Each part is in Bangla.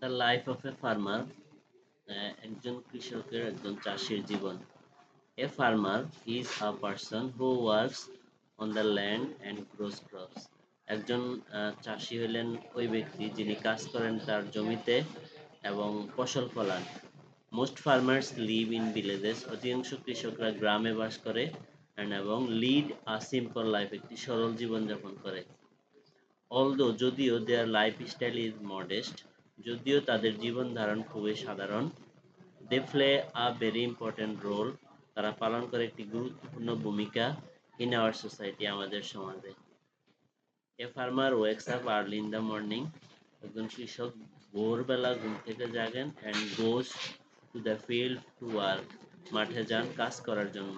The life of a farmer, একজন কৃষকের একজন চাষীর জীবন। A farmer is a person who works on the land and grows crops. একজন চাষী হলেন ওই ব্যক্তি যিনি কাজ করেন তার জমিতে এবং ফসল ফলান। Most farmers live in villages. অধিকাংশ কৃষকরা গ্রামে বাস করে এবং lead a simple life, একটি সরল জীবন যাপন করে। Although যদিও their lifestyle is modest, যদিও তাদের জীবন ধারণ খুবই সাধারণ, they play a very important role, তারা পালন করে একটি গুরুত্বপূর্ণ ভূমিকা in our society, আমাদের সমাজে। A farmer wakes up early in the morning, একজন কৃষক ভোরবেলা ঘুম থেকে জাগেন and goes to the field to work, মাঠে যান কাজ করার জন্য।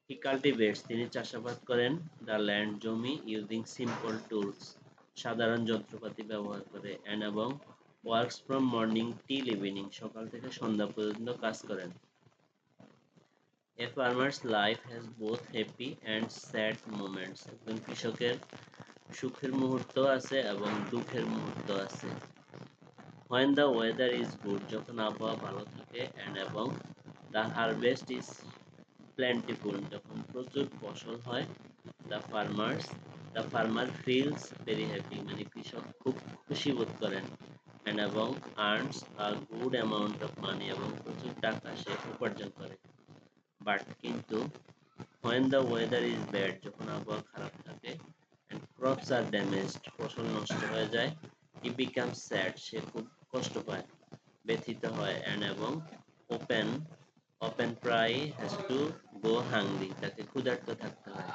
He cultivates, তিনি চাষাবাদ করেন the land, জমি using simple tools, সাধারণ যন্ত্রপাতি ব্যবহার করে এবং works from morning till evening, সকাল থেকে সন্ধ্যা পর্যন্ত কাজ করেন। A farmer's life has both happy and sad moments, একজন কৃষকের সুখের মুহূর্ত আছে এবং দুঃখের মুহূর্ত আছে। When the weather is good, যখন আবহাওয়া ভালো থাকে এবং the harvest is plentiful, যখন প্রচুর ফসল হয়, the farmer feels very happy, মানে কৃষক খুব খুশি বোধ করেন এবং earns a good amount of money, এবং প্রচুর টাকা সে উপার্জন করে। But কিন্তু when the weather is bad, যখন আবহাওয়া খারাপ থাকে and crops are damaged, ফসল নষ্ট হয়ে যায়, he becomes sad, সে খুব কষ্ট পায়, ব্যথিত হয় এবং often প্রায় has to go hungry, তাকে ক্ষুধার্ত থাকতে হয়।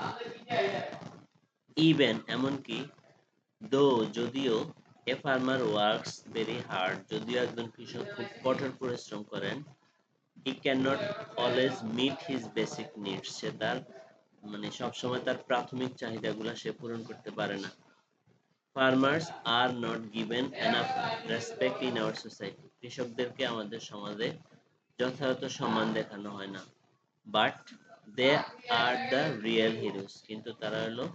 Even এমনকি though, যদিও a farmer works very hard, যদিও একজন কৃষক খুব কঠোর পরিশ্রম করেন, he cannot always meet his basic needs, সে তার মানে সবসময় তার প্রাথমিক চাহিদাগুলো সে পূরণ করতে পারে না। Farmers are not given enough respect in our society, কৃষকদেরকে আমাদের সমাজে যথাযথ সম্মান দেখানো হয় না। But they are the real heroes, কিন্তু তারা হলো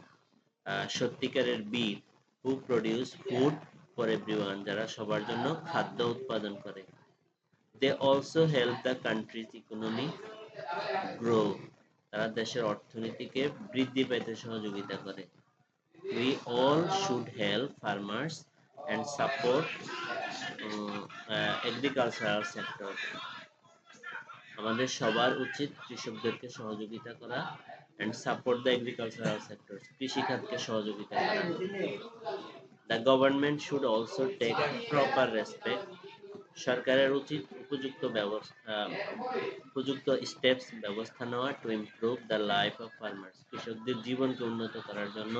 সত্যিকারের বীর, who produce food for everyone, যারা সবার জন্য খাদ্য উৎপাদন করে। They also help the country's economy grow, তারা দেশের অর্থনীতিকে বৃদ্ধি পেতে সহযোগিতা করে। We all should help farmers and support agricultural sector, আমাদের সবার উচিত কৃষকদেরকে সহযোগিতা করা and support the agricultural sector, কৃষি খাতকে সহযোগিতা করা। The government should also take proper respect, সরকারের উচিত উপযুক্ত স্টেপস ব্যবস্থা নেওয়া to improve the life of farmers, কৃষকদের জীবনকে উন্নত করার জন্য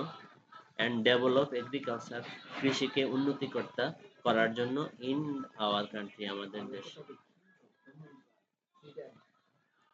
and develop agriculture, কৃষিকে উন্নতি করার জন্য in our country, আমাদের দেশে।